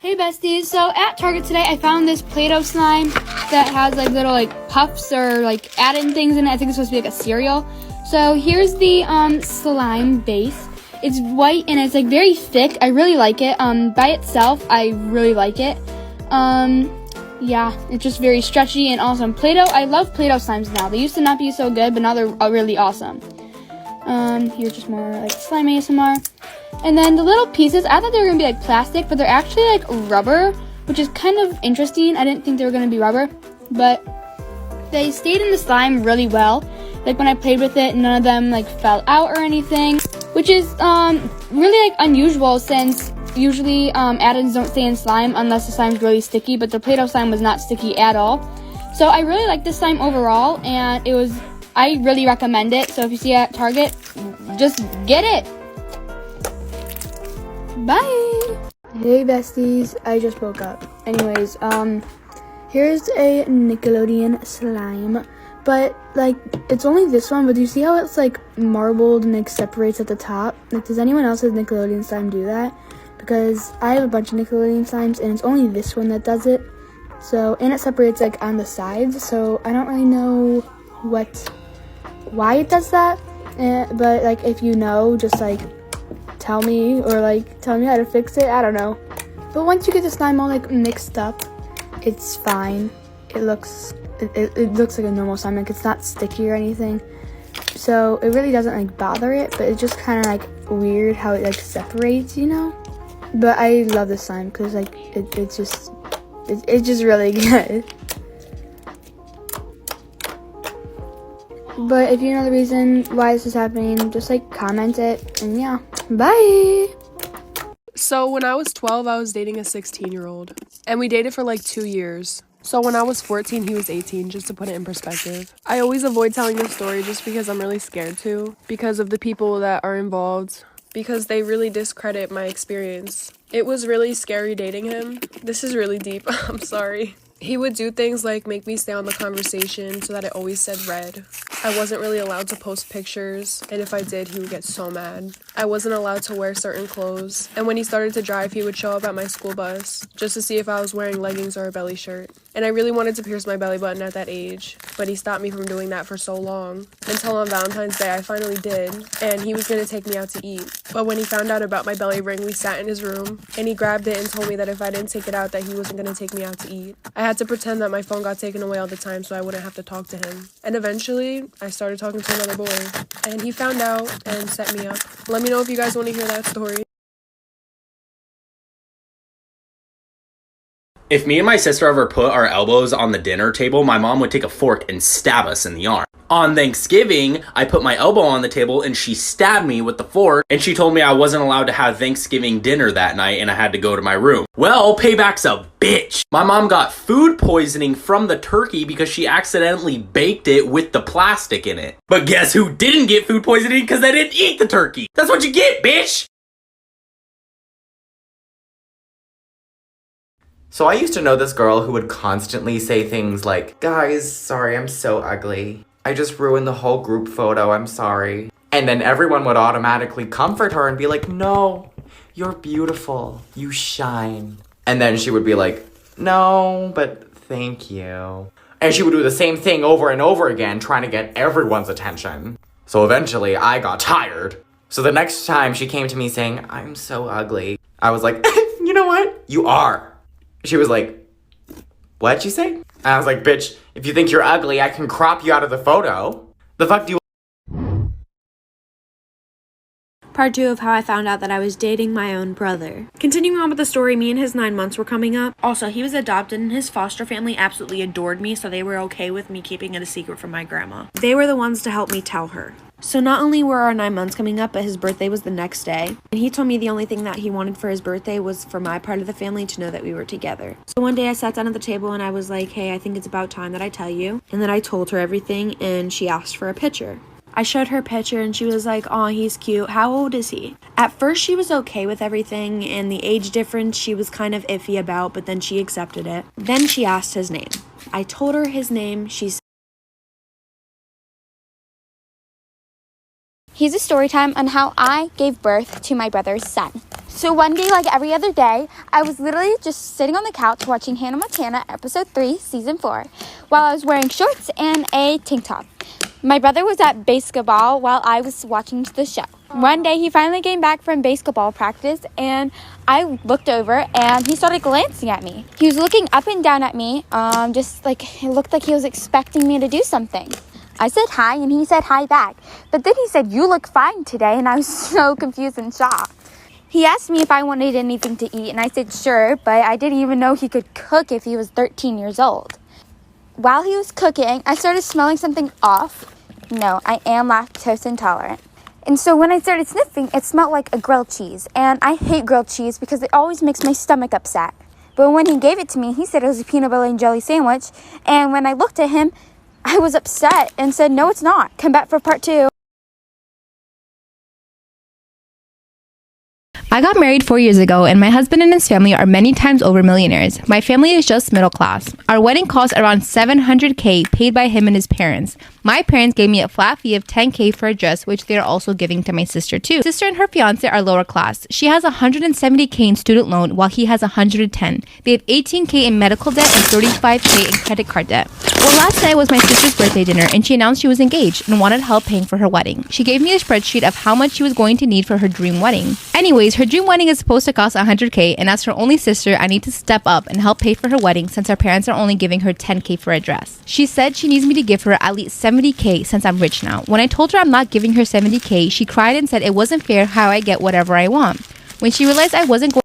Hey besties, so at Target today I found this Play-Doh slime that has like little like puffs or like add-in things in it. I think it's supposed to be like a cereal. So here's the slime base. It's white and it's like very thick. I really like it. By itself, I really like it. Yeah, it's just very stretchy and awesome. Play-Doh, I love Play-Doh slimes now. They used to not be so good, but now they're really awesome. Here's just more like slime ASMR. And then the little pieces, I thought they were going to be like plastic, but they're actually like rubber, which is kind of interesting. I didn't think they were going to be rubber, but they stayed in the slime really well. Like when I played with it, none of them like fell out or anything, which is really like unusual since usually add-ins don't stay in slime unless the slime's really sticky, but the Play-Doh slime was not sticky at all. So I really like this slime overall, and I really recommend it. So if you see it at Target, just get it. Bye! Hey besties, I just woke up. Anyways, here's a Nickelodeon slime. But, like, it's only this one, but do you see how it's, like, marbled and, like, separates at the top? Like, does anyone else's Nickelodeon slime do that? Because I have a bunch of Nickelodeon slimes, and it's only this one that does it. So, and it separates, like, on the sides, so I don't really know why it does that. But, like, if you know, just, like, tell me, or like tell me how to fix it. I don't know, but once you get the slime all like mixed up, it's fine. It looks like a normal slime, like it's not sticky or anything, so it really doesn't like bother it, but it's just kind of like weird how it like separates, you know. But I love this slime because like it's just really good. But if you know the reason why this is happening, just like comment it, and yeah, bye! So when I was 12, I was dating a 16-year-old, and we dated for like 2 years. So when I was 14, he was 18, just to put it in perspective. I always avoid telling this story just because I'm really scared to, because of the people that are involved, because they really discredit my experience. It was really scary dating him. This is really deep, I'm sorry. He would do things like make me stay on the conversation so that it always said read. I wasn't really allowed to post pictures, and if I did, he would get so mad. I wasn't allowed to wear certain clothes, and when he started to drive, he would show up at my school bus just to see if I was wearing leggings or a belly shirt. And I really wanted to pierce my belly button at that age, but he stopped me from doing that for so long, until on Valentine's Day I finally did, and he was gonna take me out to eat. But when he found out about my belly ring, we sat in his room, and he grabbed it and told me that if I didn't take it out, that he wasn't gonna take me out to eat. I had to pretend that my phone got taken away all the time so I wouldn't have to talk to him. And eventually, I started talking to another boy, and he found out and set me up. Let me know if you guys want to hear that story. If me and my sister ever put our elbows on the dinner table, my mom would take a fork and stab us in the arm. On Thanksgiving, I put my elbow on the table and she stabbed me with the fork, and she told me I wasn't allowed to have Thanksgiving dinner that night and I had to go to my room. Well, payback's a bitch. My mom got food poisoning from the turkey because she accidentally baked it with the plastic in it. But guess who didn't get food poisoning because they didn't eat the turkey? That's what you get, bitch! So I used to know this girl who would constantly say things like, "Guys, sorry, I'm so ugly. I just ruined the whole group photo, I'm sorry." And then everyone would automatically comfort her and be like, "No, you're beautiful. You shine." And then she would be like, "No, but thank you." And she would do the same thing over and over again, trying to get everyone's attention. So eventually, I got tired. So the next time she came to me saying, "I'm so ugly," I was like, "You know what? You are." She was like, "What'd you say?" And I was like, "Bitch, if you think you're ugly, I can crop you out of the photo. The fuck do you..." Part 2 of how I found out that I was dating my own brother. Continuing on with the story, me and his 9 months were coming up. Also, he was adopted and his foster family absolutely adored me, so they were okay with me keeping it a secret from my grandma. They were the ones to help me tell her. So not only were our 9 months coming up, but his birthday was the next day. And he told me the only thing that he wanted for his birthday was for my part of the family to know that we were together. So one day I sat down at the table and I was like, "Hey, I think it's about time that I tell you." And then I told her everything and she asked for a picture. I showed her a picture and she was like, "Aw, he's cute. How old is he?" At first she was okay with everything, and the age difference she was kind of iffy about, but then she accepted it. Then she asked his name. I told her his name. She said, Here's a story time on how I gave birth to my brother's son. So one day, like every other day, I was literally just sitting on the couch watching Hannah Montana episode 3, season 4, while I was wearing shorts and a tank top. My brother was at basketball while I was watching the show. One day, he finally came back from basketball practice, and I looked over, and he started glancing at me. He was looking up and down at me, just like, it looked like he was expecting me to do something. I said hi, and he said hi back. But then he said, "You look fine today," and I was so confused and shocked. He asked me if I wanted anything to eat, and I said sure, but I didn't even know he could cook if he was 13 years old. While he was cooking, I started smelling something off. No, I am lactose intolerant. And so when I started sniffing, it smelled like a grilled cheese. And I hate grilled cheese because it always makes my stomach upset. But when he gave it to me, he said it was a peanut butter and jelly sandwich. And when I looked at him, I was upset and said, "No, it's not. Come back for part 2. I got married 4 years ago, and my husband and his family are many times over millionaires. My family is just middle class. Our wedding cost around $700K paid by him and his parents. My parents gave me a flat fee of $10K for a dress, which they are also giving to my sister too. My sister and her fiance are lower class. She has $170K in student loan while he has $110. They have $18K in medical debt and $35K in credit card debt. Well, last night was my sister's birthday dinner, and she announced she was engaged and wanted help paying for her wedding. She gave me a spreadsheet of how much she was going to need for her dream wedding. Anyways, her dream wedding is supposed to cost $100K, and as her only sister, I need to step up and help pay for her wedding since her parents are only giving her $10K for a dress. She said she needs me to give her at least $70K since I'm rich now. When I told her I'm not giving her $70K, she cried and said it wasn't fair how I get whatever I want. When she realized I wasn't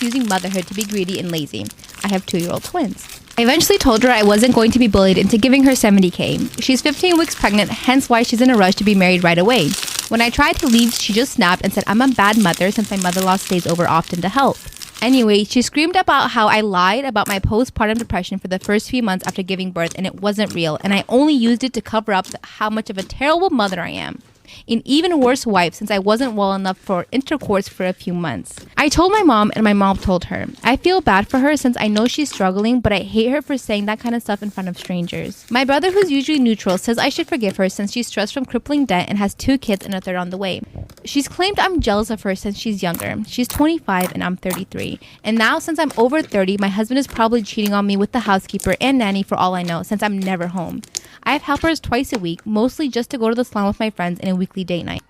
using motherhood to be greedy and lazy. I have 2-year-old twins. I eventually told her I wasn't going to be bullied into giving her $70K. She's 15 weeks pregnant, hence why she's in a rush to be married right away. When I tried to leave, she just snapped and said I'm a bad mother since my mother-in-law stays over often to help. Anyway, she screamed about how I lied about my postpartum depression for the first few months after giving birth, and it wasn't real, and I only used it to cover up how much of a terrible mother I am. An even worse wife since I wasn't well enough for intercourse for a few months. I told my mom, and my mom told her. I feel bad for her since I know she's struggling, but I hate her for saying that kind of stuff in front of strangers. My brother, who's usually neutral, says I should forgive her since she's stressed from crippling debt and has 2 kids and a third on the way. She's claimed I'm jealous of her since she's younger. She's 25 and I'm 33. And now since I'm over 30, my husband is probably cheating on me with the housekeeper and nanny for all I know since I'm never home. I have helpers twice a week, mostly just to go to the salon with my friends and a weekly date night.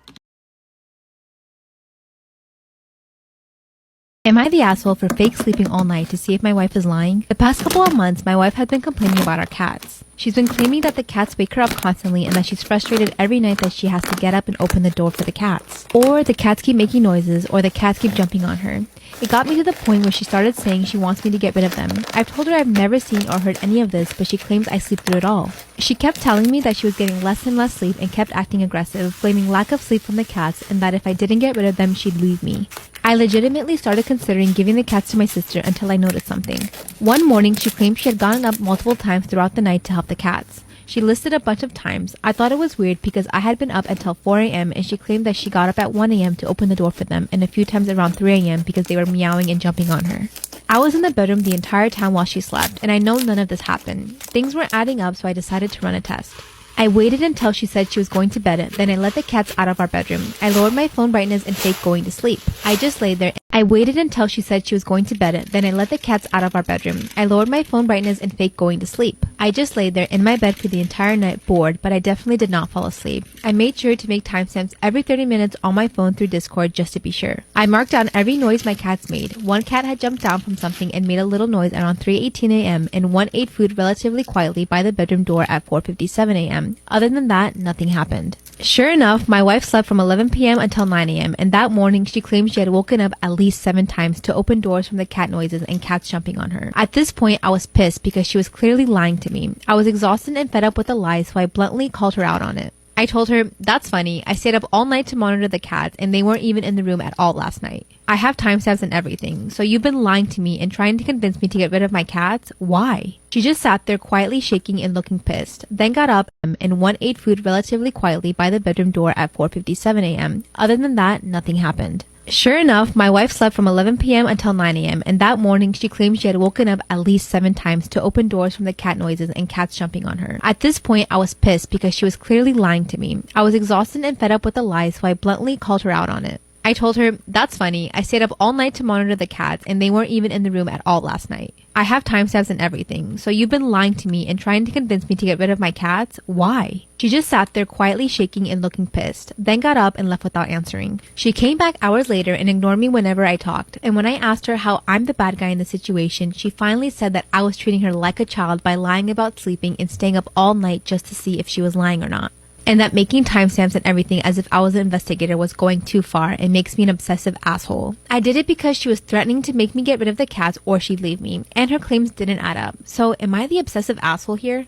Am I the asshole for fake sleeping all night to see if my wife is lying? The past couple of months, my wife had been complaining about our cats. She's been claiming that the cats wake her up constantly and that she's frustrated every night that she has to get up and open the door for the cats. Or the cats keep making noises, or the cats keep jumping on her. It got me to the point where she started saying she wants me to get rid of them. I've told her I've never seen or heard any of this, but she claims I sleep through it all. She kept telling me that she was getting less and less sleep and kept acting aggressive, blaming lack of sleep from the cats and that if I didn't get rid of them, she'd leave me. I legitimately started considering giving the cats to my sister until I noticed something. One morning, she claimed she had gotten up multiple times throughout the night to help the cats. She listed a bunch of times. I thought it was weird because I had been up until 4 a.m. and she claimed that she got up at 1 a.m. to open the door for them and a few times around 3 a.m. because they were meowing and jumping on her. I was in the bedroom the entire time while she slept, and I know none of this happened. Things weren't adding up, so I decided to run a test. I waited until she said she was going to bed, then I let the cats out of our bedroom. I lowered my phone brightness and faked going to sleep. I just laid there. I waited until she said she was going to bed, then I let the cats out of our bedroom. I lowered my phone brightness and faked going to sleep. I just laid there in my bed for the entire night bored, but I definitely did not fall asleep. I made sure to make timestamps every 30 minutes on my phone through Discord just to be sure. I marked down every noise my cats made. One cat had jumped down from something and made a little noise around 3:18 a.m. and one ate food relatively quietly by the bedroom door at 4:57 a.m. Other than that, nothing happened. Sure enough, my wife slept from 11 p.m. until 9 a.m. and that morning she claimed she had woken up at least 7 times to open doors from the cat noises and cats jumping on her. At this point, I was pissed because she was clearly lying to me. I was exhausted and fed up with the lies, so I bluntly called her out on it. I told her, "That's funny. I stayed up all night to monitor the cats and they weren't even in the room at all last night. I have timestamps and everything, so you've been lying to me and trying to convince me to get rid of my cats? Why?" She just sat there quietly shaking and looking pissed, then got up and one ate food relatively quietly by the bedroom door at 4:57 a.m. Other than that, nothing happened. Sure enough, my wife slept from 11 p.m. until 9 a.m. and that morning she claimed she had woken up at least 7 times to open doors from the cat noises and cats jumping on her. At this point, I was pissed because she was clearly lying to me. I was exhausted and fed up with the lies, so I bluntly called her out on it. I told her, "That's funny. I stayed up all night to monitor the cats and they weren't even in the room at all last night. I have timestamps and everything, so you've been lying to me and trying to convince me to get rid of my cats? Why?" She just sat there quietly shaking and looking pissed, then got up and left without answering. She came back hours later and ignored me whenever I talked, and when I asked her how I'm the bad guy in the situation, she finally said that I was treating her like a child by lying about sleeping and staying up all night just to see if she was lying or not. And that making timestamps and everything as if I was an investigator was going too far and makes me an obsessive asshole. I did it because she was threatening to make me get rid of the cats or she'd leave me, and her claims didn't add up. So am I the obsessive asshole here?